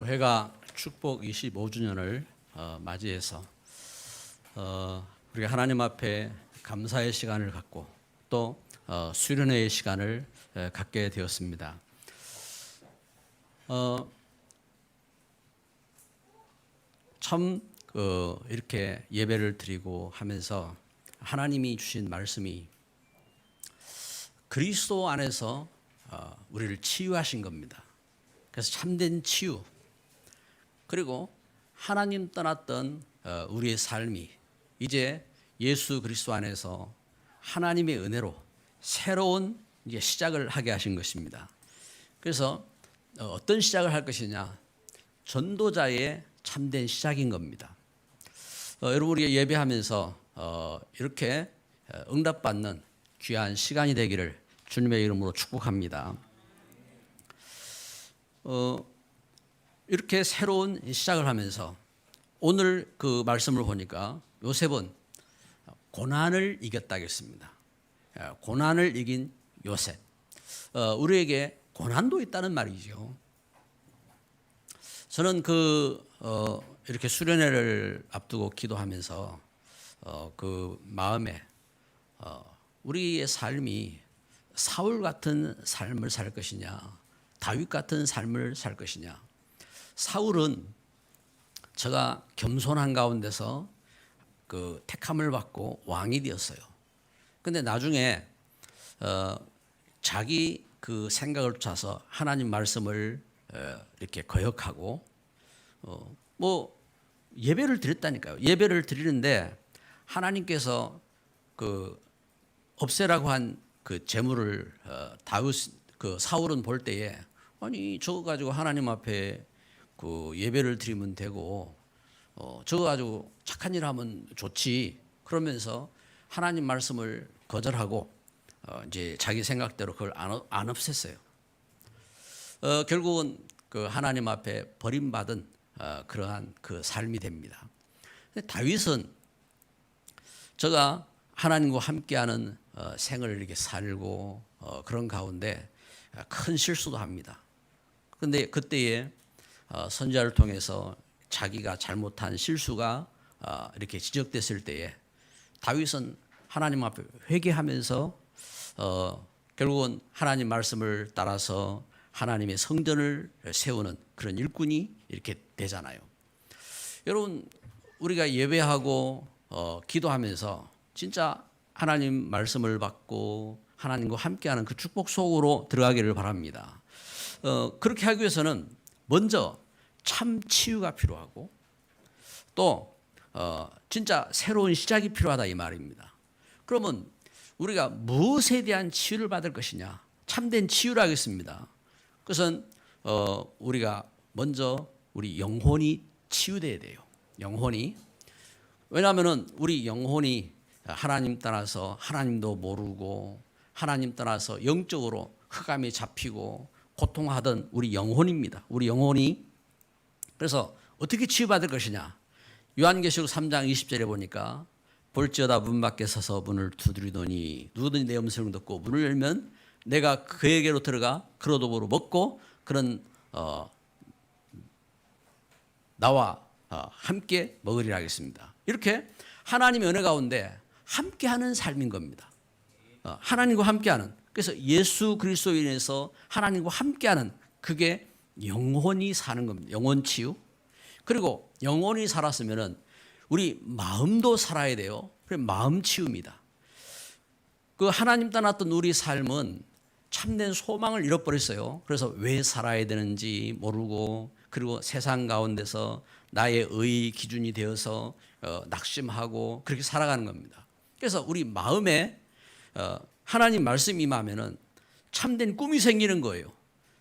교회가 축복 25주년을 맞이해서 우리가 하나님 앞에 감사의 시간을 갖고 또 수련회의 시간을 갖게 되었습니다. 참 이렇게 예배를 드리고 하면서 하나님이 주신 말씀이 그리스도 안에서 우리를 치유하신 겁니다. 그래서 참된 치유, 그리고 하나님 떠났던 우리의 삶이 이제 예수 그리스도 안에서 하나님의 은혜로 새로운 이제 시작을 하게 하신 것입니다. 그래서 어떤 시작을 할 것이냐? 전도자의 참된 시작인 겁니다. 여러분, 우리가 예배하면서 이렇게 응답받는 귀한 시간이 되기를 주님의 이름으로 축복합니다. 이렇게 새로운 시작을 하면서 오늘 그 말씀을 보니까 요셉은 고난을 이겼다겠습니다. 고난을 이긴 요셉. 우리에게 고난도 있다는 말이죠. 저는 이렇게 수련회를 앞두고 기도하면서 그 마음에 우리의 삶이 사울 같은 삶을 살 것이냐, 다윗 같은 삶을 살 것이냐. 사울은 제가 겸손한 가운데서 그 택함을 받고 왕이 되었어요. 근데 나중에 자기 그 생각을 쫓아서 하나님 말씀을 이렇게 거역하고 뭐 예배를 드렸다니까요. 예배를 드리는데 하나님께서 그 없애라고 한 그 재물을 다윗 그 사울은 볼 때에 아니 저거 가지고 하나님 앞에 그 예배를 드리면 되고 저거 가지고 착한 일 하면 좋지, 그러면서 하나님 말씀을 거절하고 이제 자기 생각대로 그걸 안 없앴어요. 결국은 그 하나님 앞에 버림받은 그러한 그 삶이 됩니다. 다윗은 저가 하나님과 함께하는 생을 이렇게 살고 그런 가운데 큰 실수도 합니다. 그런데 그때에 선지자를 통해서 자기가 잘못한 실수가 이렇게 지적됐을 때에 다윗은 하나님 앞에 회개하면서 결국은 하나님 말씀을 따라서 하나님의 성전을 세우는 그런 일꾼이 이렇게 되잖아요. 여러분, 우리가 예배하고 기도하면서 진짜 하나님 말씀을 받고 하나님과 함께하는 그 축복 속으로 들어가기를 바랍니다. 그렇게 하기 위해서는 먼저 참 치유가 필요하고 또 진짜 새로운 시작이 필요하다 이 말입니다. 그러면 우리가 무엇에 대한 치유를 받을 것이냐? 참된 치유를 하겠습니다. 그것은 우리가 먼저 우리 영혼이 치유돼야 돼요. 영혼이. 왜냐하면 우리 영혼이 하나님 떠나서 하나님도 모르고 하나님 떠나서 영적으로 흑암에 잡히고 고통하던 우리 영혼입니다. 우리 영혼이. 그래서 어떻게 치유받을 것이냐? 요한계시록 3장 20절에 보니까 볼지어다 문 밖에 서서 문을 두드리더니 누구든지 내 음성을 듣고 문을 열면 내가 그에게로 들어가 그로 더불어 먹고 그런 나와 함께 먹으리라 하겠습니다. 이렇게 하나님의 은혜 가운데 함께하는 삶인 겁니다. 하나님과 함께하는. 그래서 예수 그리스도로 인해서 하나님과 함께하는, 그게 영혼이 사는 겁니다. 영혼 치유. 그리고 영혼이 살았으면은 우리 마음도 살아야 돼요. 그래 마음 치유입니다. 그 하나님 떠났던 우리 삶은 참된 소망을 잃어버렸어요. 그래서 왜 살아야 되는지 모르고, 그리고 세상 가운데서 나의 의 기준이 되어서 낙심하고 그렇게 살아가는 겁니다. 그래서 우리 마음에 하나님 말씀이 임하면은 참된 꿈이 생기는 거예요.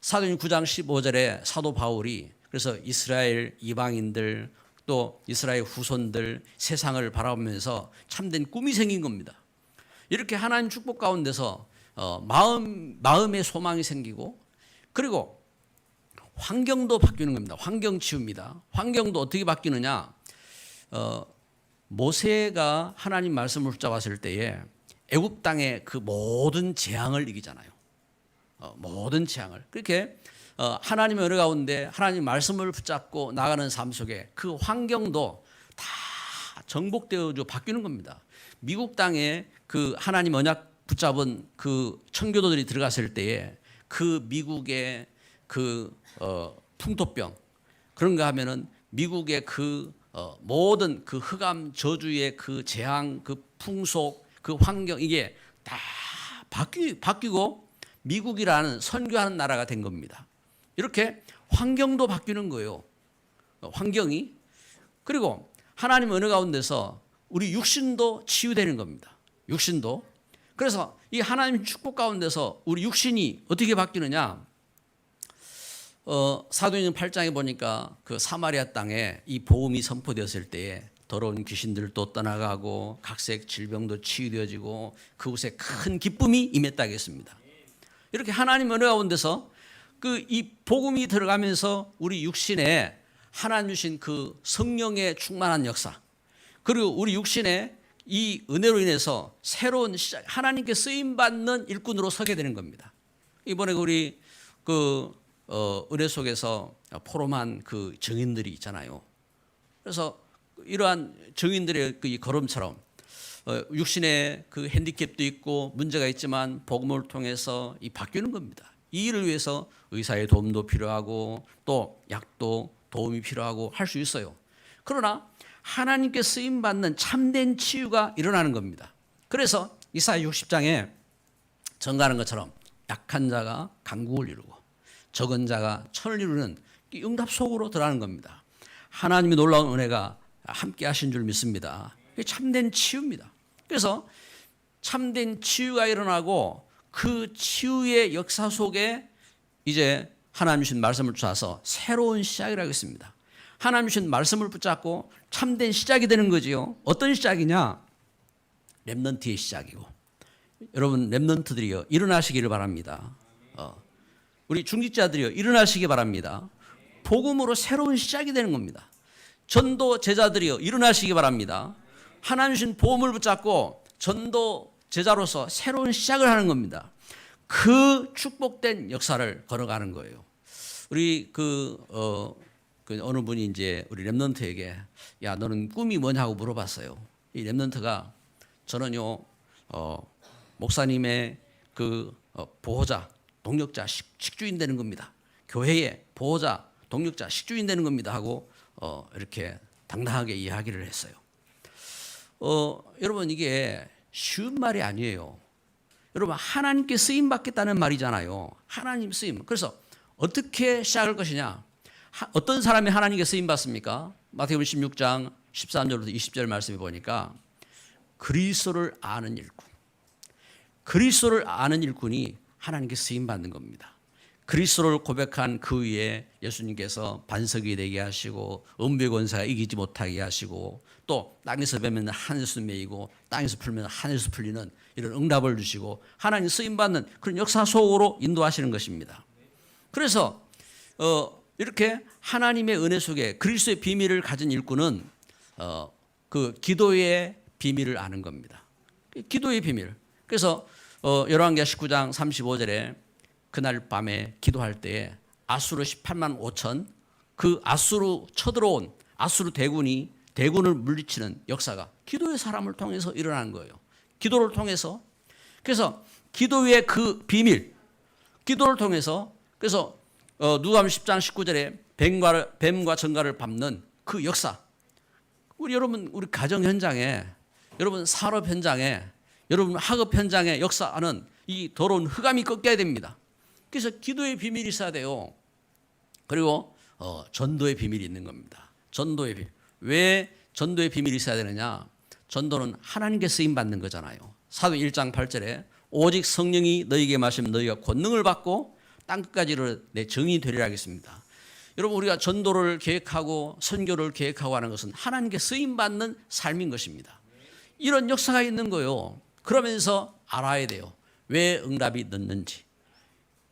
사도행전 9장 15절에 사도 바울이 그래서 이스라엘 이방인들 또 이스라엘 후손들 세상을 바라보면서 참된 꿈이 생긴 겁니다. 이렇게 하나님 축복 가운데서 마음의 소망이 생기고, 그리고 환경도 바뀌는 겁니다. 환경 치유입니다. 환경도 어떻게 바뀌느냐? 모세가 하나님 말씀을 붙잡았을 때에 애굽 땅의 그 모든 재앙을 이기잖아요. 모든 재앙을. 그렇게 하나님의 은혜 가운데 하나님 말씀을 붙잡고 나가는 삶 속에 그 환경도 다 정복되어 바뀌는 겁니다. 미국 땅에 그 하나님 언약 붙잡은 그 청교도들이 들어갔을 때에 그 미국의 그 풍토병 그런 거 하면은 미국의 그 모든 그 흑암 저주의 그 재앙 그 풍속 그 환경 이게 다 바뀌고 미국이라는 선교하는 나라가 된 겁니다. 이렇게 환경도 바뀌는 거예요. 환경이. 그리고 하나님 은혜 가운데서 우리 육신도 치유되는 겁니다. 육신도. 그래서 이 하나님 축복 가운데서 우리 육신이 어떻게 바뀌느냐? 사도행전 8장에 보니까 그 사마리아 땅에 이 복음이 선포되었을 때에 더러운 귀신들도 떠나가고 각색 질병도 치유되어지고 그곳에 큰 기쁨이 임했다 하겠습니다. 이렇게 하나님 은혜 가운데서 그 이 복음이 들어가면서 우리 육신에 하나님 주신 그 성령의 충만한 역사 그리고 우리 육신에 이 은혜로 인해서 새로운 시작 하나님께 쓰임 받는 일꾼으로 서게 되는 겁니다. 이번에 우리 그 은혜 속에서 포럼한 그 증인들이 있잖아요. 그래서 이러한 증인들의 그 걸음처럼 육신의 그 핸디캡도 있고 문제가 있지만 복음을 통해서 이 바뀌는 겁니다. 이 일을 위해서 의사의 도움도 필요하고 또 약도 도움이 필요하고 할 수 있어요. 그러나 하나님께 쓰임 받는 참된 치유가 일어나는 겁니다. 그래서 이사야 60장에 전가하는 것처럼 약한 자가 강국을 이루고 적은 자가 천을 이루는 응답 속으로 들어가는 겁니다. 하나님의 놀라운 은혜가 함께 하신 줄 믿습니다. 이게 참된 치유입니다. 그래서 참된 치유가 일어나고 그 치유의 역사 속에 이제 하나님 주신 말씀을 쫓아서 새로운 시작이라고 했습니다. 하나님 주신 말씀을 붙잡고 참된 시작이 되는 거지요. 어떤 시작이냐? 렘넌트의 시작이고. 여러분 렘넌트들이요 일어나시기를 바랍니다. 우리 중직자들이요 일어나시기 바랍니다. 복음으로 새로운 시작이 되는 겁니다. 전도 제자들이요 일어나시기 바랍니다. 하나님 주신 복음을 붙잡고 전도 제자로서 새로운 시작을 하는 겁니다. 그 축복된 역사를 걸어가는 거예요. 우리 그 어느 분이 이제 우리 렘넌트에게 야 너는 꿈이 뭐냐고 물어봤어요. 이 렘넌트가 저는요 목사님의 그 보호자 동력자 식주인 되는 겁니다. 교회의 보호자 동력자 식주인 되는 겁니다 하고 이렇게 당당하게 이야기를 했어요. 여러분 이게 쉬운 말이 아니에요. 여러분 하나님께 쓰임 받겠다는 말이잖아요. 하나님 쓰임. 그래서 어떻게 시작할 것이냐? 어떤 사람이 하나님께 쓰임 받습니까? 마태복음 16장 13절부터 20절 말씀에 보니까 그리스도를 아는 일꾼. 그리스도를 아는 일꾼이 하나님께 쓰임 받는 겁니다. 그리스도를 고백한 그 위에 예수님께서 반석이 되게 하시고 음부의 권세가 이기지 못하게 하시고 또 땅에서 베면 하늘에서 메이고 땅에서 풀면 하늘에서 풀리는 이런 응답을 주시고 하나님 쓰임받는 그런 역사 속으로 인도하시는 것입니다. 그래서 이렇게 하나님의 은혜 속에 그리스도의 비밀을 가진 일꾼은 그 기도의 비밀을 아는 겁니다. 기도의 비밀. 그래서 열왕기하 19장 35절에 그날 밤에 기도할 때에 아수르 18만 5천 그 아수르 쳐들어온 아수르 대군을 물리치는 역사가 기도의 사람을 통해서 일어나는 거예요. 기도를 통해서. 그래서 기도의 그 비밀, 기도를 통해서 그래서 누가복음 10장 19절에 뱀과 정갈을 밟는 그 역사. 여러분 우리 가정 현장에 여러분 산업 현장에 여러분 학업 현장의 역사는 이 더러운 흑암이 꺾여야 됩니다. 그래서 기도의 비밀이 있어야 돼요. 그리고 전도의 비밀이 있는 겁니다. 전도의 비밀. 왜 전도의 비밀이 있어야 되느냐? 전도는 하나님께 쓰임 받는 거잖아요. 사도행 1장 8절에 오직 성령이 너희에게 마시면 너희가 권능을 받고 땅끝까지 내 증인이 되리라 하겠습니다. 여러분 우리가 전도를 계획하고 선교를 계획하고 하는 것은 하나님께 쓰임 받는 삶인 것입니다. 이런 역사가 있는 거예요. 그러면서 알아야 돼요. 왜 응답이 늦는지.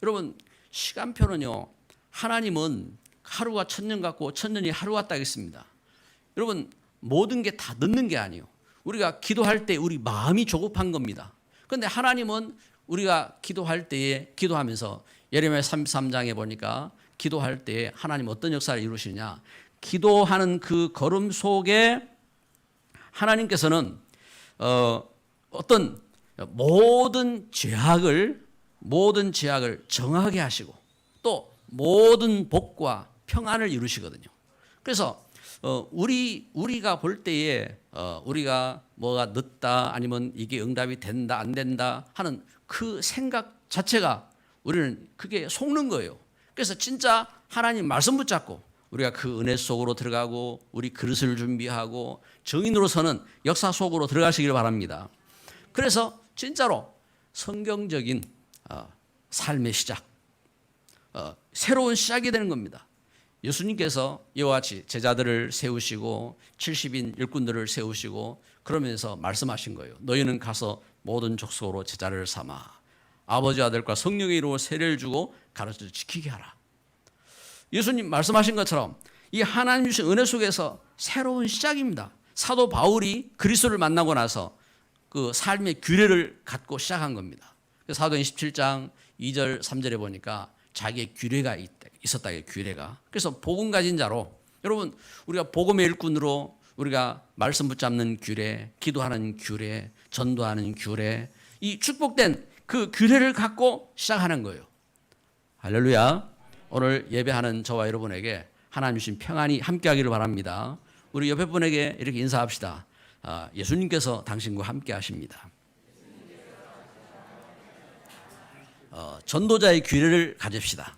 여러분 시간표는요 하나님은 하루가 천년 같고 천년이 하루 같다 하겠습니다. 여러분 모든 게 다 늦는 게 아니에요. 우리가 기도할 때 우리 마음이 조급한 겁니다. 그런데 하나님은 우리가 기도할 때에 기도하면서 예레미야 33장에 보니까 기도할 때 하나님 어떤 역사를 이루시느냐, 기도하는 그 걸음 속에 하나님께서는 어떤 모든 죄악을 정하게 하시고 또 모든 복과 평안을 이루시거든요. 그래서 우리가 볼 때에 우리가 뭐가 늦다 아니면 이게 응답이 된다 안 된다 하는 그 생각 자체가 우리는 그게 속는 거예요. 그래서 진짜 하나님 말씀 붙잡고 우리가 그 은혜 속으로 들어가고 우리 그릇을 준비하고 증인으로서는 역사 속으로 들어가시길 바랍니다. 그래서 진짜로 성경적인 삶의 시작, 새로운 시작이 되는 겁니다. 예수님께서 이와 같이 제자들을 세우시고 70인 일꾼들을 세우시고 그러면서 말씀하신 거예요. 너희는 가서 모든 족속으로 제자를 삼아 아버지 아들과 성령의 이름으로 세례를 주고 가르쳐 지키게 하라. 예수님 말씀하신 것처럼 이 하나님 주신 은혜 속에서 새로운 시작입니다. 사도 바울이 그리스도를 만나고 나서 그 삶의 규례를 갖고 시작한 겁니다. 사도행 17장 2절 3절에 보니까 자기의 규례가 있었다. 규례가. 그래서 복음 가진 자로, 여러분 우리가 복음의 일꾼으로 우리가 말씀 붙잡는 규례, 기도하는 규례, 전도하는 규례, 이 축복된 그 규례를 갖고 시작하는 거예요. 할렐루야. 오늘 예배하는 저와 여러분에게 하나님 주신 평안이 함께하기를 바랍니다. 우리 옆에 분에게 이렇게 인사합시다. 예수님께서 당신과 함께 하십니다. 전도자의 규례를 가집시다.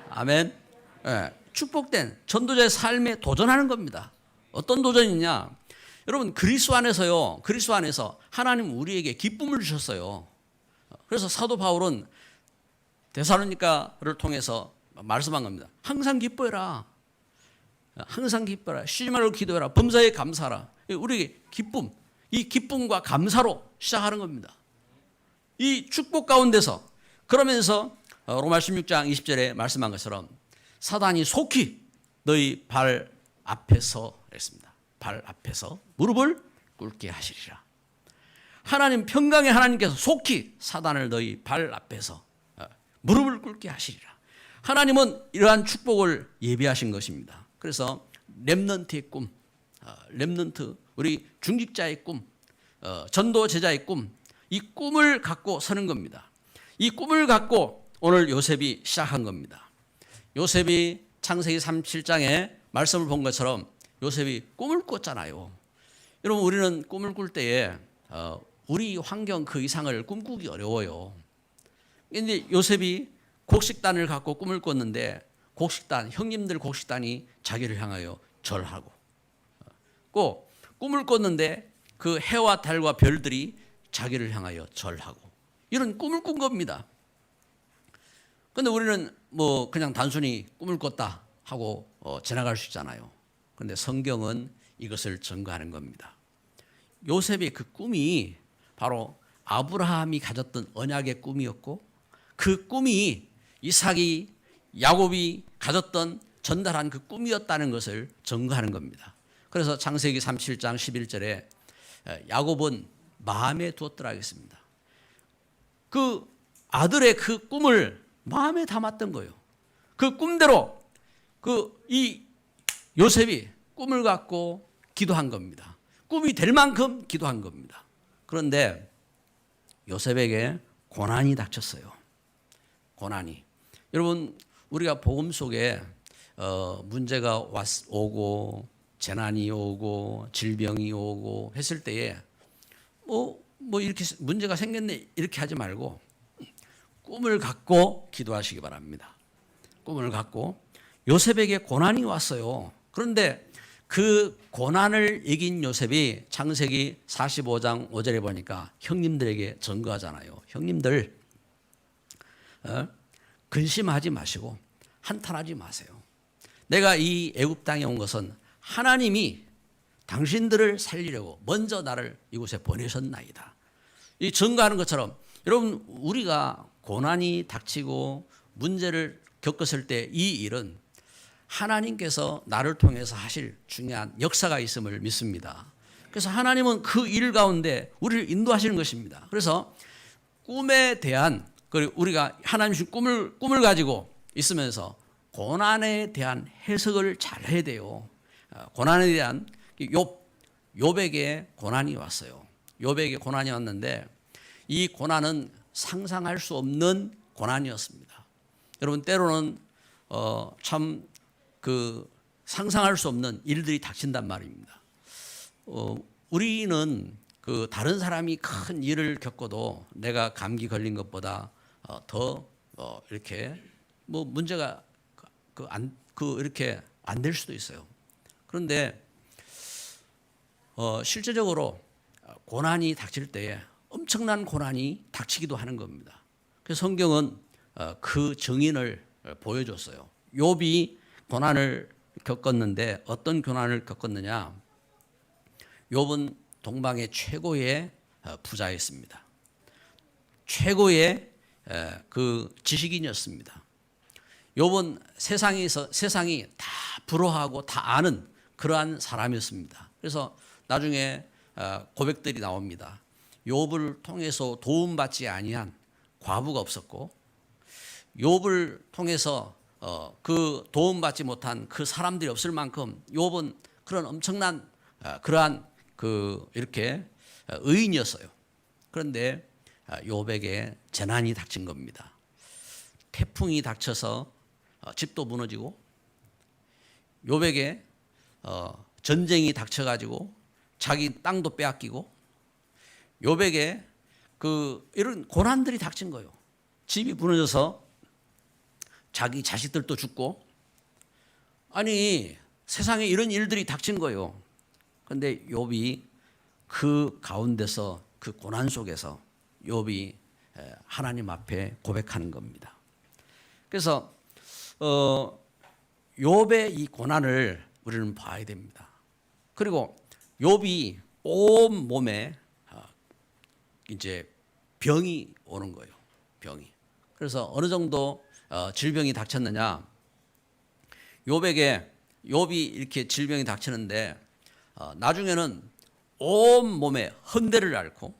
아멘. 축복된 전도자의 삶에 도전하는 겁니다. 어떤 도전이냐? 여러분 그리스도 안에서요. 그리스도 안에서 하나님 우리에게 기쁨을 주셨어요. 그래서 사도 바울은 데살로니가를 통해서 말씀한 겁니다. 항상 기뻐해라. 항상 기뻐라. 쉬지 말고 기도해라. 범사에 감사하라. 우리에게 기쁨, 이 기쁨과 감사로 시작하는 겁니다. 이 축복 가운데서 그러면서 로마 16장 20절에 말씀한 것처럼 사단이 속히 너희 발 앞에서 했습니다. 발 앞에서 무릎을 꿇게 하시리라. 하나님 평강의 하나님께서 속히 사단을 너희 발 앞에서 무릎을 꿇게 하시리라. 하나님은 이러한 축복을 예비하신 것입니다. 그래서 렘넌트의 꿈, 렘넌트 우리 중직자의 꿈, 전도 제자의 꿈, 이 꿈을 갖고 서는 겁니다. 이 꿈을 갖고 오늘 요셉이 시작한 겁니다. 요셉이 창세기 37장에 말씀을 본 것처럼 요셉이 꿈을 꿨잖아요. 여러분 우리는 꿈을 꿀 때에 우리 환경 그 이상을 꿈꾸기 어려워요. 그런데 요셉이 곡식단을 갖고 꿈을 꿨는데 곡식단, 형님들 곡식단이 자기를 향하여 절하고 꼭 꿈을 꿨는데 그 해와 달과 별들이 자기를 향하여 절하고 이런 꿈을 꾼 겁니다. 그런데 우리는 뭐 그냥 단순히 꿈을 꿨다 하고 지나갈 수 있잖아요. 그런데 성경은 이것을 증거하는 겁니다. 요셉의 그 꿈이 바로 아브라함이 가졌던 언약의 꿈이었고 그 꿈이 이삭이 야곱이 가졌던 전달한 그 꿈이었다는 것을 증거하는 겁니다. 그래서 창세기 37장 11절에 야곱은 마음에 두었더라 하겠습니다. 그 아들의 그 꿈을 마음에 담았던 거예요. 그 꿈대로 이 요셉이 꿈을 갖고 기도한 겁니다. 꿈이 될 만큼 기도한 겁니다. 그런데 요셉에게 고난이 닥쳤어요. 고난이. 여러분 우리가 복음 속에 문제가 오고 재난이 오고 질병이 오고 했을 때에 뭐 이렇게 문제가 생겼네 이렇게 하지 말고 꿈을 갖고 기도하시기 바랍니다. 꿈을 갖고 요셉에게 고난이 왔어요. 그런데 그 고난을 이긴 요셉이 창세기 45장 5절에 보니까 형님들에게 증거하잖아요. 형님들 근심하지 마시고 한탄하지 마세요. 내가 이 애굽 땅에 온 것은 하나님이 당신들을 살리려고 먼저 나를 이곳에 보내셨나이다. 이 증거하는 것처럼 여러분 우리가 고난이 닥치고 문제를 겪었을 때 이 일은 하나님께서 나를 통해서 하실 중요한 역사가 있음을 믿습니다. 그래서 하나님은 그 일 가운데 우리를 인도하시는 것입니다. 그래서 꿈에 대한 그리고 우리가 하나님 주신 꿈을 가지고 있으면서 고난에 대한 해석을 잘 해야 돼요. 고난에 대한 욥에게 고난이 왔어요. 욥에게 고난이 왔는데 이 고난은 상상할 수 없는 고난이었습니다. 여러분 때로는 참 그 상상할 수 없는 일들이 닥친단 말입니다. 우리는 그 다른 사람이 큰 일을 겪어도 내가 감기 걸린 것보다 더 이렇게 뭐 문제가 이렇게 안 될 수도 있어요. 그런데 실제적으로 고난이 닥칠 때에 엄청난 고난이 닥치기도 하는 겁니다. 그래서 성경은 그 증인을 보여줬어요. 욥이 고난을 겪었는데 어떤 고난을 겪었느냐? 욥은 동방의 최고의 부자였습니다. 최고의 그 지식인이었습니다. 욥은 세상이 다 부러워하고 다 아는 그러한 사람이었습니다. 그래서 나중에 고백들이 나옵니다. 욥을 통해서 도움받지 아니한 과부가 없었고, 욥을 통해서 그 도움받지 못한 그 사람들이 없을 만큼 욥은 그런 엄청난 그러한 이렇게 의인이었어요. 그런데 욥에게 재난이 닥친 겁니다. 태풍이 닥쳐서 집도 무너지고, 욥에게 전쟁이 닥쳐가지고 자기 땅도 빼앗기고, 욥에게 이런 고난들이 닥친 거예요. 집이 무너져서 자기 자식들도 죽고, 아니 세상에 이런 일들이 닥친 거예요. 그런데 욥이 그 가운데서 그 고난 속에서 욥이 하나님 앞에 고백하는 겁니다. 그래서 욥의 이 고난을 우리는 봐야 됩니다. 그리고 욥이 온 몸에 이제 병이 오는 거예요. 병이. 그래서 어느 정도 질병이 닥쳤느냐? 욥이 이렇게 질병이 닥치는데 나중에는 온 몸에 헌대를 앓고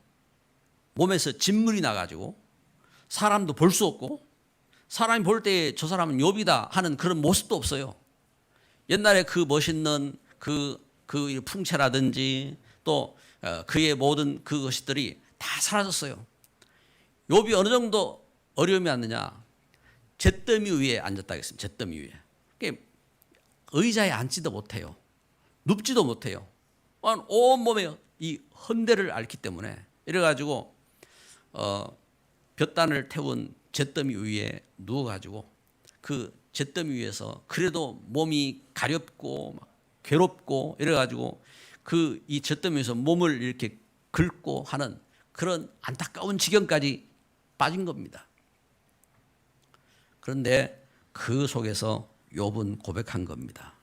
몸에서 진물이 나가지고 사람도 볼 수 없고, 사람이 볼 때 저 사람은 욥이다 하는 그런 모습도 없어요. 옛날에 그 멋있는 그 풍채라든지 또 그의 모든 그것들이 다 사라졌어요. 욥이 어느 정도 어려움이 왔느냐? 잿더미 위에 앉았다 하겠습니다. 잿더미 위에. 의자에 앉지도 못해요. 눕지도 못해요. 온 몸에 이 헌대를 앓기 때문에, 이래가지고 볕단을 태운 잿더미 위에 누워가지고 그 잿더미 위에서 그래도 몸이 가렵고 막 괴롭고 이래가지고 이 잿더미 위에서 몸을 이렇게 긁고 하는 그런 안타까운 지경까지 빠진 겁니다. 그런데 그 속에서 욥은 고백한 겁니다.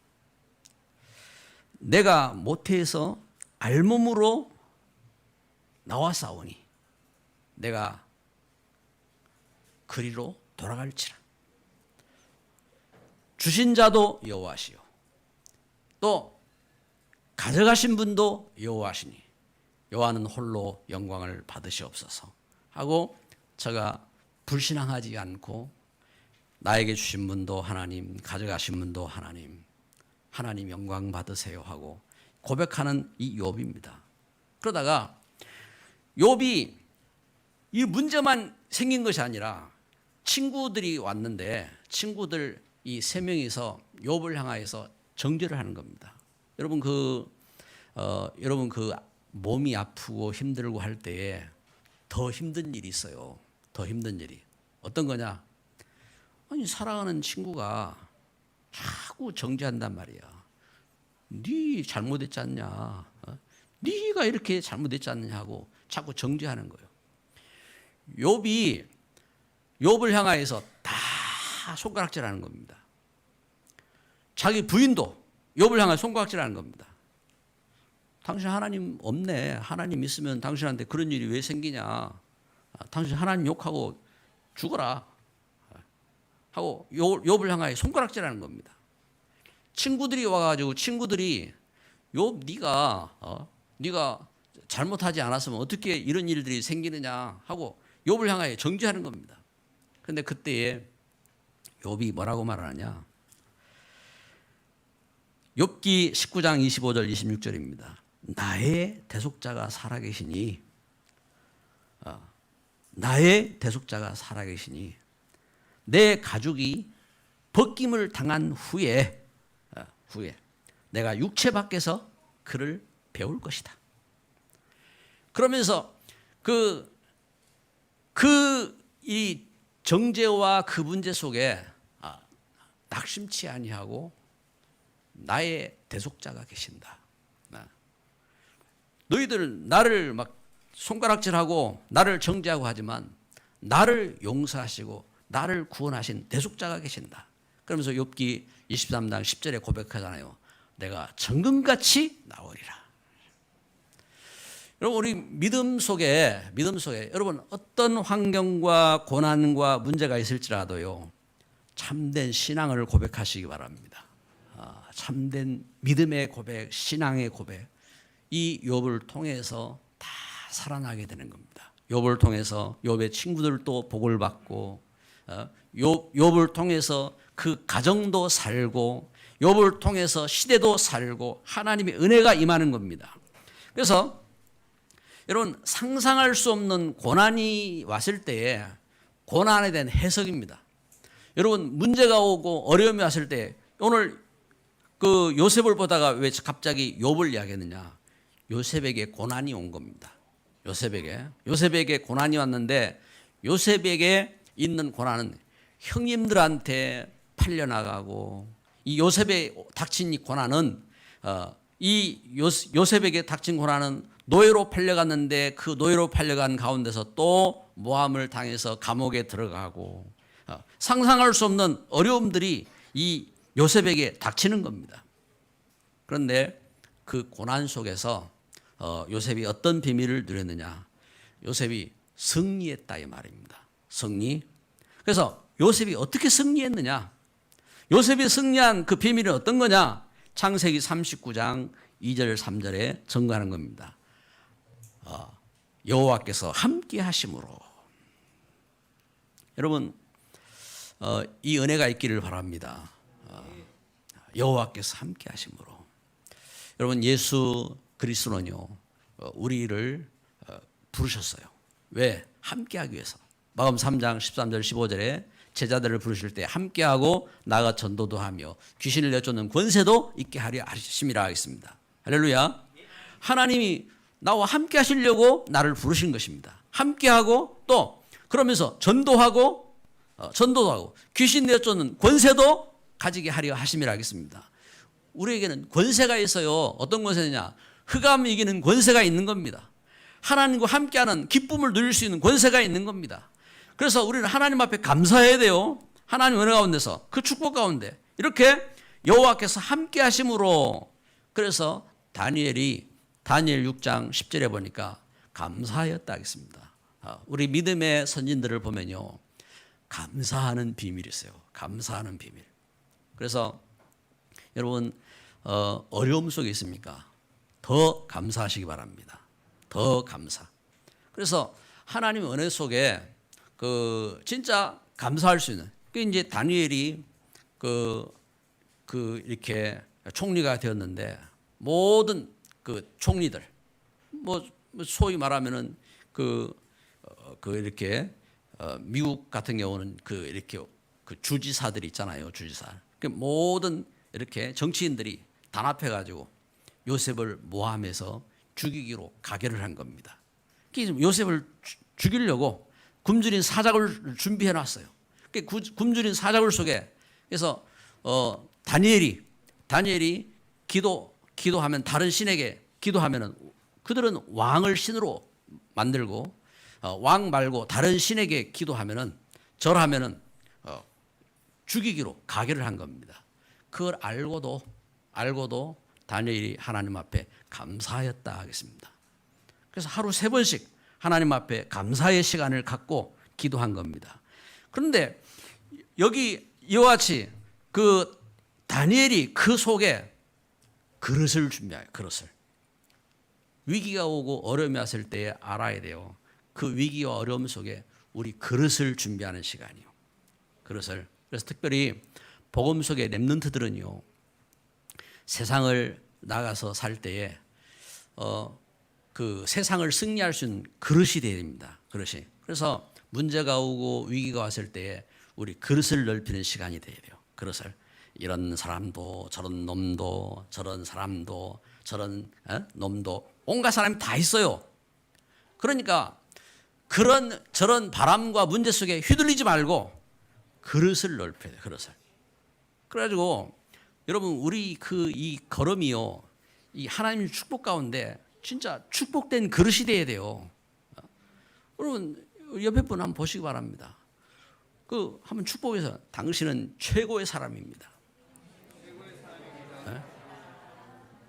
내가 모태에서 알몸으로 나왔사오니 내가 그리로 돌아갈지라. 주신 자도 여호와시요 또 가져가신 분도 여호와시니 여호와는 홀로 영광을 받으시옵소서 하고, 제가 불신앙하지 않고 나에게 주신 분도 하나님, 가져가신 분도 하나님 영광 받으세요 하고 고백하는 이 욥입니다. 그러다가 욥이 이 문제만 생긴 것이 아니라 친구들이 왔는데, 친구들 이 세 명이서 욥을 향하여서 정죄를 하는 겁니다. 여러분 여러분 몸이 아프고 힘들고 할 때에 더 힘든 일이 있어요. 더 힘든 일이 어떤 거냐? 아니 사랑하는 친구가 자꾸 정죄한단 말이야. 네 잘못했지 않냐? 네가 이렇게 잘못했지 않느냐 하고 자꾸 정죄하는 거예요. 욥을 향하여서 다 손가락질하는 겁니다. 자기 부인도 욥을 향해 손가락질하는 겁니다. 당신 하나님 없네. 하나님 있으면 당신한테 그런 일이 왜 생기냐? 당신 하나님 욕하고 죽어라 하고 욥을 향하여 손가락질하는 겁니다. 친구들이 와가지고 욥 네가 잘못하지 않았으면 어떻게 이런 일들이 생기느냐 하고 욥을 향하여 정죄하는 겁니다. 근데 그때에 욥이 뭐라고 말하느냐? 욥기 19장 25절 26절입니다. 나의 대속자가 살아계시니, 나의 대속자가 살아계시니 내 가죽이 벗김을 당한 후에 내가 육체 밖에서 그를 배울 것이다. 그러면서 이 정죄와 그 문제 속에 낙심치 아니하고 나의 대속자가 계신다. 너희들 나를 막 손가락질하고 나를 정죄하고 하지만 나를 용서하시고 나를 구원하신 대속자가 계신다. 그러면서 욥기 23장 10절에 고백하잖아요. 내가 정금같이 나오리라. 여러분, 우리 믿음 속에 여러분 어떤 환경과 고난과 문제가 있을지라도요, 참된 신앙을 고백하시기 바랍니다. 참된 믿음의 고백, 신앙의 고백, 이 욥을 통해서 다 살아나게 되는 겁니다. 욥을 통해서 욥의 친구들도 복을 받고, 욥을 통해서 그 가정도 살고, 욥을 통해서 시대도 살고 하나님의 은혜가 임하는 겁니다. 그래서 여러분, 상상할 수 없는 고난이 왔을 때에 고난에 대한 해석입니다. 여러분, 문제가 오고 어려움이 왔을 때, 오늘 그 요셉을 보다가 왜 갑자기 욥을 이야기했느냐? 요셉에게 고난이 온 겁니다. 요셉에게 고난이 왔는데, 요셉에게 있는 고난은 형님들한테 팔려나가고, 이 요셉에 닥친 이 고난은 요셉에게 닥친 고난은 노예로 팔려갔는데, 그 노예로 팔려간 가운데서 또 모함을 당해서 감옥에 들어가고, 상상할 수 없는 어려움들이 이 요셉에게 닥치는 겁니다. 그런데 그 고난 속에서 요셉이 어떤 비밀을 누렸느냐? 요셉이 승리했다 이 말입니다. 승리. 그래서 요셉이 어떻게 승리했느냐? 요셉이 승리한 그 비밀은 어떤 거냐? 창세기 39장 2절 3절에 증거하는 겁니다. 여호와께서 함께 하심으로. 여러분, 이 은혜가 있기를 바랍니다. 여호와께서 함께 하심으로. 여러분, 예수 그리스도는요, 우리를 부르셨어요. 왜? 함께하기 위해서. 마가복음 3장 13절 15절에 제자들을 부르실 때 함께하고 나가 전도도 하며 귀신을 내쫓는 권세도 있게 하려 하심이라 하겠습니다. 할렐루야. 하나님이 나와 함께 하시려고 나를 부르신 것입니다. 함께하고 또 그러면서 전도도 하고 귀신 내쫓는 권세도 가지게 하려 하심이라 하겠습니다. 우리에게는 권세가 있어요. 어떤 권세냐? 흑암을 이기는 권세가 있는 겁니다. 하나님과 함께하는 기쁨을 누릴 수 있는 권세가 있는 겁니다. 그래서 우리는 하나님 앞에 감사해야 돼요. 하나님 은혜 가운데서, 그 축복 가운데 이렇게 여호와께서 함께 하심으로. 그래서 다니엘 6장 10절에 보니까 감사하였다 하겠습니다. 우리 믿음의 선진들을 보면요, 감사하는 비밀이 있어요. 감사하는 비밀. 그래서 여러분, 어려움 속에 있습니까? 더 감사하시기 바랍니다. 더 감사. 그래서 하나님의 은혜 속에 진짜 감사할 수 있는, 이제 다니엘이 이렇게 총리가 되었는데, 모든 그 총리들, 소위 말하면은 이렇게 미국 같은 경우는 이렇게 주지사들이 있잖아요. 주지사. 모든 이렇게 정치인들이 단합해가지고 요셉을 모함해서 죽이기로 가결을 한 겁니다. 요셉을 죽이려고 굶주린 사자굴을 준비해 놨어요. 굶주린 사자굴 속에, 그래서 다니엘이 기도하면, 다른 신에게 기도하면은 그들은 왕을 신으로 만들고, 왕 말고 다른 신에게 기도하면은, 절하면은 죽이기로 가결을 한 겁니다. 그걸 알고도 다니엘이 하나님 앞에 감사하였다 하겠습니다. 그래서 하루 3번씩 하나님 앞에 감사의 시간을 갖고 기도한 겁니다. 그런데 여기 이와 같이 다니엘이 그 속에 그릇을 준비해요. 그릇을. 위기가 오고 어려움이 왔을 때 알아야 돼요. 그 위기와 어려움 속에 우리 그릇을 준비하는 시간이요. 그것을. 그래서 특별히 복음 속의 렘넌트들은요, 세상을 나가서 살 때에 그 세상을 승리할 수 있는 그릇이 되어야 됩니다. 그릇이. 그래서 문제가 오고 위기가 왔을 때에 우리 그릇을 넓히는 시간이 되어야 돼요. 그릇을. 이런 사람도 저런 놈도 저런 사람도 저런 놈도 온갖 사람이 다 있어요. 그러니까 그런 저런 바람과 문제 속에 휘둘리지 말고 그릇을 넓혀야 돼요. 그릇을. 그래가지고 여러분 우리 이 걸음이요, 이 하나님의 축복 가운데 진짜 축복된 그릇이 돼야 돼요. 여러분 옆에 분 한번 보시기 바랍니다. 그 한번 축복해서 당신은 최고의 사람입니다. 네?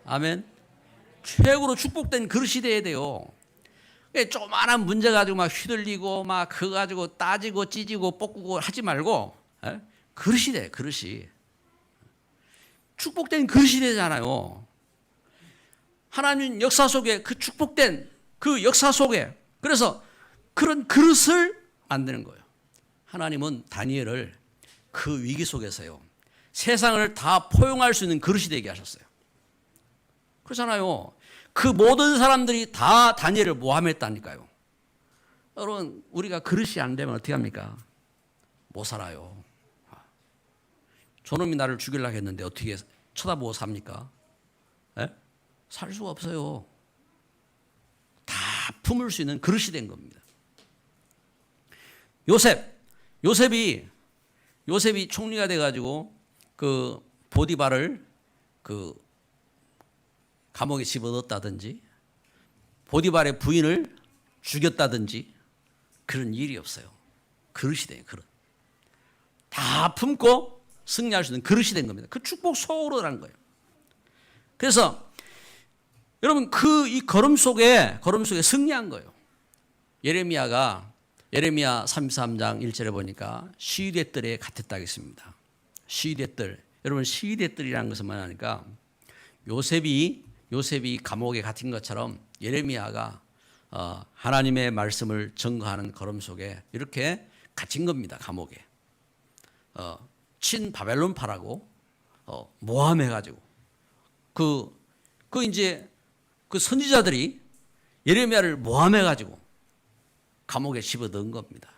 아멘. 최고로 축복된 그릇이 돼야 돼요. 조그마한 문제 가지고 막 휘둘리고 막 그거 가지고 따지고 찢고 볶고 하지 말고 그릇이 돼. 그릇이. 축복된 그릇이 되잖아요. 하나님 역사 속에 그 축복된 그 역사 속에 그래서 그런 그릇을 만드는 거예요. 하나님은 다니엘을 그 위기 속에서요, 세상을 다 포용할 수 있는 그릇이 되게 하셨어요. 그렇잖아요. 그 모든 사람들이 다 다니엘을 모함했다니까요. 여러분 우리가 그릇이 안 되면 어떻게 합니까? 못 살아요. 저놈이 나를 죽이려고 했는데 어떻게 쳐다보고 삽니까? 에? 살 수가 없어요. 다 품을 수 있는 그릇이 된 겁니다. 요셉이 총리가 돼가지고 그 보디발을 그 감옥에 집어넣었다든지 보디발의 부인을 죽였다든지 그런 일이 없어요. 그릇이 돼요. 그릇. 다 품고 승리할 수 있는 그릇이 된 겁니다. 그 축복 속으로라는 거예요. 그래서 여러분 이 걸음 속에 승리한 거예요. 예레미야 33장 1절에 보니까 시위대들에 같았다 했습니다. 시위대들. 여러분 시위대들이라는 것은 뭐냐니까 요셉이 감옥에 갇힌 것처럼 예레미야가 하나님의 말씀을 증거하는 걸음 속에 이렇게 갇힌 겁니다. 감옥에. 친 바벨론파라고 모함해가지고 이제 그 선지자들이 예레미야를 모함해가지고 감옥에 집어넣은 겁니다.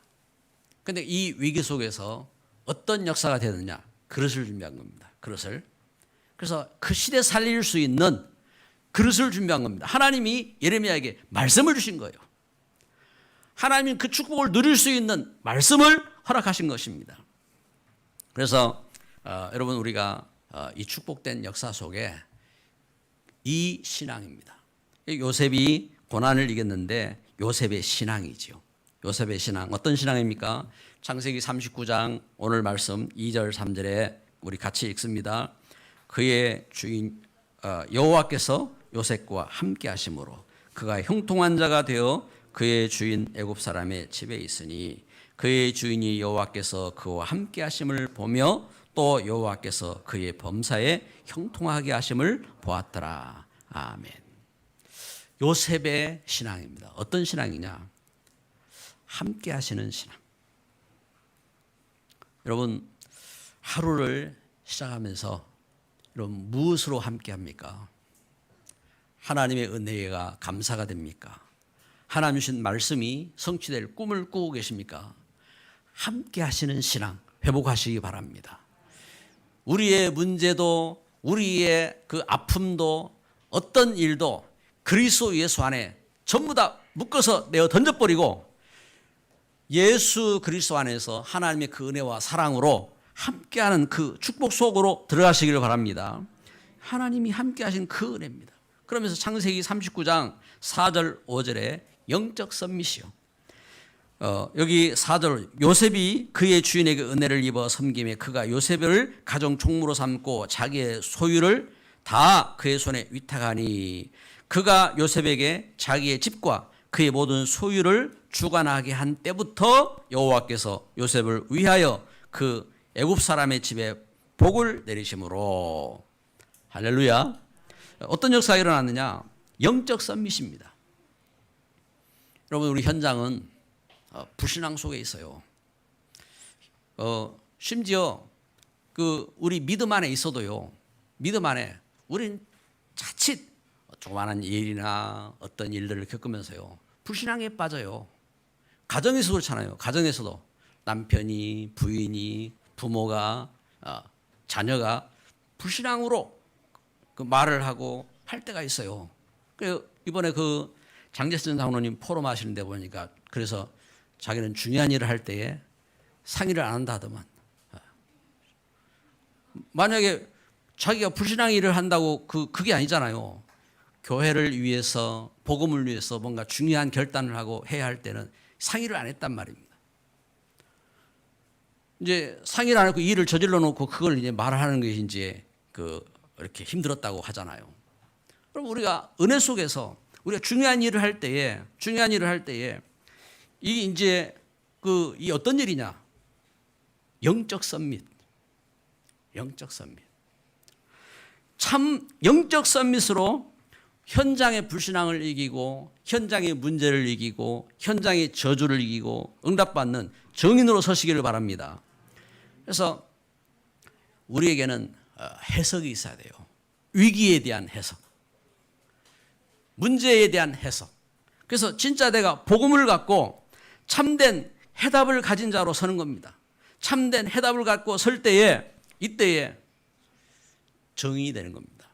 그런데 이 위기 속에서 어떤 역사가 되느냐? 그릇을 준비한 겁니다. 그릇을. 그래서 그 시대 살릴 수 있는 그릇을 준비한 겁니다. 하나님이 예레미야에게 말씀을 주신 거예요. 하나님이 그 축복을 누릴 수 있는 말씀을 허락하신 것입니다. 그래서 여러분 우리가 이 축복된 역사 속에 이 신앙입니다. 요셉이 고난을 이겼는데 요셉의 신앙이지요. 요셉의 신앙 어떤 신앙입니까? 창세기 39장 오늘 말씀 2절 3절에 우리 같이 읽습니다. 그의 주인 여호와께서 요셉과 함께 하심으로 그가 형통한 자가 되어 그의 주인 애굽 사람의 집에 있으니 그의 주인이 여호와께서 그와 함께 하심을 보며 또 여호와께서 그의 범사에 형통하게 하심을 보았더라. 아멘. 요셉의 신앙입니다. 어떤 신앙이냐? 함께 하시는 신앙. 여러분 하루를 시작하면서 여러분 무엇으로 함께 합니까? 하나님의 은혜가 감사가 됩니까? 하나님 주신 말씀이 성취될 꿈을 꾸고 계십니까? 함께 하시는 신앙 회복하시기 바랍니다. 우리의 문제도 우리의 그 아픔도 어떤 일도 그리스도 예수 안에 전부 다 묶어서 내어 던져버리고 예수 그리스도 안에서 하나님의 그 은혜와 사랑으로 함께하는 그 축복 속으로 들어가시기를 바랍니다. 하나님이 함께하신 그 은혜입니다. 그러면서 창세기 39장 4절 5절에 영적 썸밋이요. 여기 4절 요셉이 그의 주인에게 은혜를 입어 섬김에 그가 요셉을 가정 총무로 삼고 자기의 소유를 다 그의 손에 위탁하니 그가 요셉에게 자기의 집과 그의 모든 소유를 주관하게 한 때부터 여호와께서 요셉을 위하여 그 애굽 사람의 집에 복을 내리심으로 할렐루야. 어떤 역사가 일어났느냐? 영적 썸밋입니다. 여러분 우리 현장은 불신앙 속에 있어요. 심지어 그 우리 믿음 안에 있어도요. 믿음 안에 우린 자칫 조그마한 일이나 어떤 일들을 겪으면서요. 불신앙에 빠져요. 가정에서 그렇잖아요. 가정에서도 남편이, 부인이, 부모가, 자녀가 불신앙으로 그 말을 하고 할 때가 있어요. 이번에 그 장제선 장로님 포럼 하시는데 보니까 그래서 자기는 중요한 일을 할 때에 상의를 안 한다 하더만. 만약에 자기가 불신앙 일을 한다고 그게 아니잖아요. 교회를 위해서, 복음을 위해서 뭔가 중요한 결단을 하고 해야 할 때는 상의를 안 했단 말입니다. 이제 상의를 안 했고 일을 저질러 놓고 그걸 이제 말하는 것이 이제 이렇게 힘들었다고 하잖아요. 그럼 우리가 은혜 속에서 우리가 중요한 일을 할 때에 이게 이제 이 어떤 일이냐? 영적 썸밋. 참 영적 썸밋으로 현장의 불신앙을 이기고 현장의 문제를 이기고 현장의 저주를 이기고 응답받는 정인으로 서시기를 바랍니다. 그래서 우리에게는 해석이 있어야 돼요. 위기에 대한 해석, 문제에 대한 해석. 그래서 진짜 내가 복음을 갖고 참된 해답을 가진 자로 서는 겁니다. 참된 해답을 갖고 설 때에 이때에 정의이 되는 겁니다.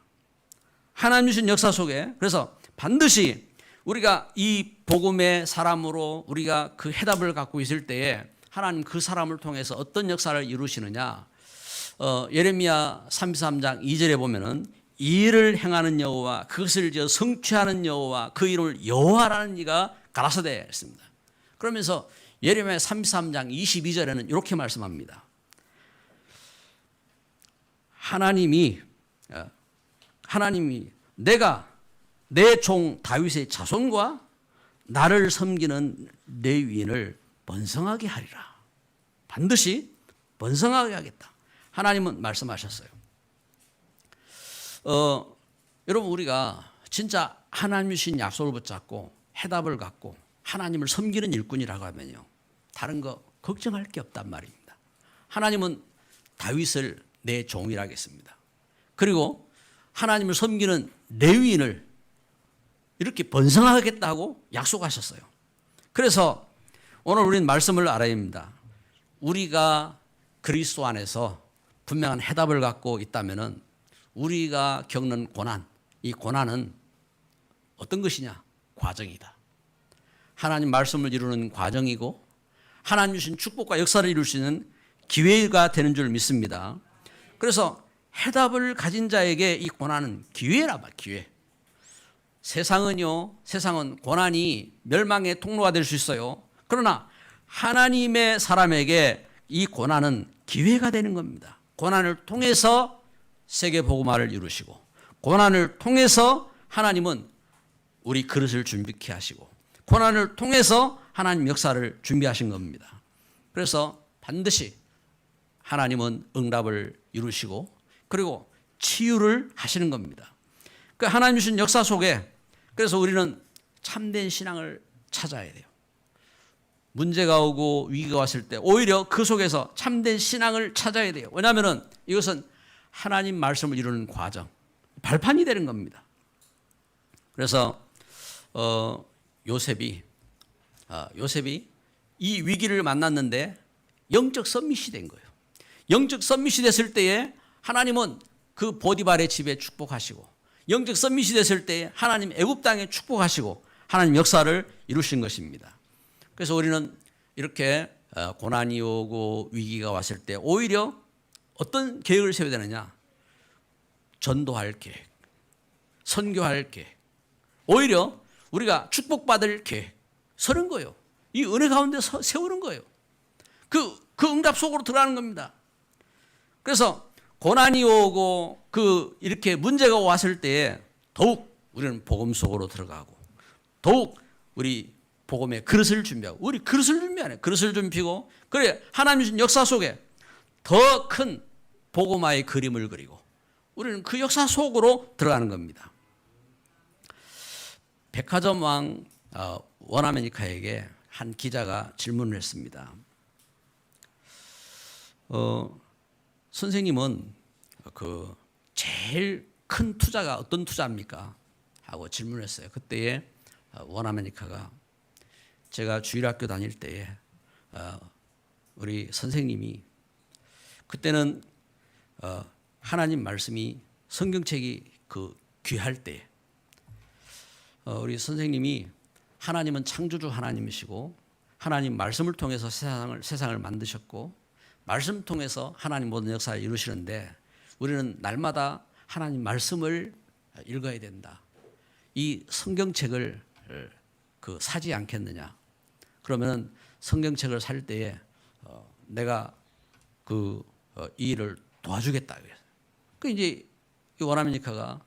하나님 주신 역사 속에 그래서 반드시 우리가 이 복음의 사람으로 우리가 그 해답을 갖고 있을 때에 하나님 그 사람을 통해서 어떤 역사를 이루시느냐. 예레미야 33장 2절에 보면은 이 일을 행하는 여호와 그것을 성취하는 여호와 그 이름을 여호와라는 이가 가라사대 했습니다. 그러면서 예레미야 33장 22절에는 이렇게 말씀합니다. 하나님이 내가 내 종 다윗의 자손과 나를 섬기는 레위인을 번성하게 하리라. 반드시 번성하게 하겠다. 하나님은 말씀하셨어요. 여러분 우리가 진짜 하나님 주신 약속을 붙잡고 해답을 갖고 하나님을 섬기는 일꾼이라고 하면요. 다른 거 걱정할 게 없단 말입니다. 하나님은 다윗을 내 종이라 하겠습니다. 그리고 하나님을 섬기는 레위인을 이렇게 번성하겠다고 약속하셨어요. 그래서 오늘 우리는 말씀을 알아야 합니다. 우리가 그리스도 안에서 분명한 해답을 갖고 있다면은 우리가 겪는 고난, 이 고난은 어떤 것이냐? 과정이다. 하나님 말씀을 이루는 과정이고 하나님 주신 축복과 역사를 이룰 수 있는 기회가 되는 줄 믿습니다. 그래서 해답을 가진 자에게 이 고난은 기회라 말 기회. 세상은 고난이 멸망의 통로가 될 수 있어요. 그러나 하나님의 사람에게 이 고난은 기회가 되는 겁니다. 고난을 통해서 세계 복음화를 이루시고 고난을 통해서 하나님은 우리 그릇을 준비케 하시고 고난을 통해서 하나님 역사를 준비하신 겁니다. 그래서 반드시 하나님은 응답을 이루시고 그리고 치유를 하시는 겁니다. 그 하나님 주신 역사 속에 그래서 우리는 참된 신앙을 찾아야 돼요. 문제가 오고 위기가 왔을 때 오히려 그 속에서 참된 신앙을 찾아야 돼요. 왜냐하면 이것은 하나님 말씀을 이루는 과정, 발판이 되는 겁니다. 그래서 요셉이 이 위기를 만났는데 영적 썸밋이 된 거예요. 영적 썸밋이 됐을 때에 하나님은 그 보디발의 집에 축복하시고 영적 썸밋이 됐을 때에 하나님 애굽 땅에 축복하시고 하나님 역사를 이루신 것입니다. 그래서 우리는 이렇게 고난이 오고 위기가 왔을 때 오히려 어떤 계획을 세워야 되느냐? 전도할 계획, 선교할 계획, 오히려 우리가 축복받을 계획 서는 거예요. 이 은혜 가운데 세우는 거예요. 그 응답 속으로 들어가는 겁니다. 그래서 고난이 오고 이렇게 문제가 왔을 때에 더욱 우리는 복음 속으로 들어가고 더욱 우리 복음의 그릇을 준비하고 우리 그릇을 준비하네. 그릇을 준비고 그래 하나님 주신 역사 속에 더 큰 복음화의 그림을 그리고 우리는 그 역사 속으로 들어가는 겁니다. 백화점 왕 원아메리카에게 한 기자가 질문을 했습니다. 선생님은 그 제일 큰 투자가 어떤 투자입니까? 하고 질문했어요. 그때에 원아메리카가 제가 주일학교 다닐 때에 우리 선생님이 그때는 하나님 말씀이 성경책이 그 귀할 때 우리 선생님이 하나님은 창조주 하나님이시고 하나님 말씀을 통해서 세상을 만드셨고 말씀 통해서 하나님 모든 역사를 이루시는데 우리는 날마다 하나님 말씀을 읽어야 된다. 이 성경책을 그 사지 않겠느냐? 그러면 성경책을 살 때에 내가 이 일을 도와주겠다. 그 이제 이 원아메리카가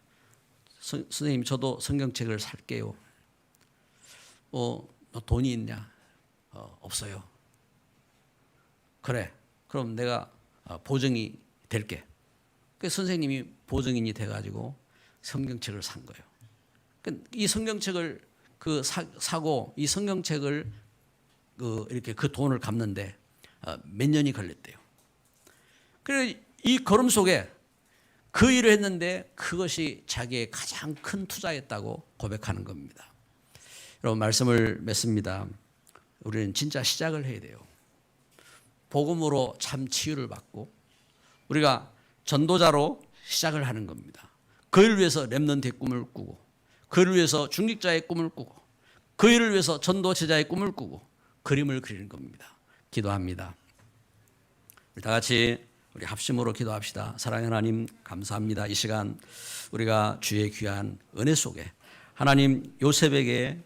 선생님 저도 성경책을 살게요. 너 돈이 있냐? 없어요. 그래. 그럼 내가 보증이 될게. 그 선생님이 보증인이 돼가지고 성경책을 산 거예요. 이 성경책을 사고 이 성경책을 이렇게 그 돈을 갚는데 몇 년이 걸렸대요. 그래서 이 걸음 속에 그 일을 했는데 그것이 자기의 가장 큰 투자였다고 고백하는 겁니다. 여러분 말씀을 맺습니다. 우리는 진짜 시작을 해야 돼요. 복음으로 참 치유를 받고 우리가 전도자로 시작을 하는 겁니다. 그를 위해서 렘넌트의 꿈을 꾸고 그를 위해서 중직자의 꿈을 꾸고 그 일을 위해서 전도 제자의 꿈을 꾸고 그림을 그리는 겁니다. 기도합니다. 우리 다 같이 우리 합심으로 기도합시다. 사랑하는 하나님 감사합니다. 이 시간 우리가 주의 귀한 은혜 속에 하나님 요셉에게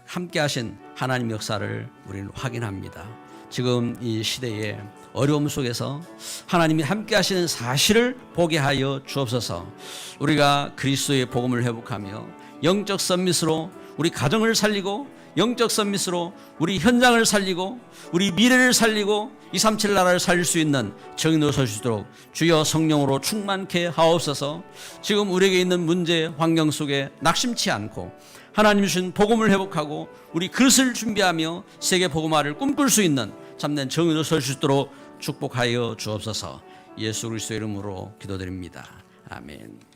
함께 하신 하나님 역사를 우리는 확인합니다. 지금 이 시대의 어려움 속에서 하나님이 함께 하시는 사실을 보게 하여 주옵소서. 우리가 그리스도의 복음을 회복하며 영적 썸밋으로 우리 가정을 살리고 영적 썸밋으로 우리 현장을 살리고 우리 미래를 살리고 237 나라를 살릴 수 있는 정인으로 설 수 있도록 주여 성령으로 충만케 하옵소서. 지금 우리에게 있는 문제 환경 속에 낙심치 않고 하나님 주신 복음을 회복하고 우리 그릇을 준비하며 세계 복음화를 꿈꿀 수 있는 참된 정인으로 설 수 있도록 축복하여 주옵소서. 예수 그리스도의 이름으로 기도드립니다. 아멘.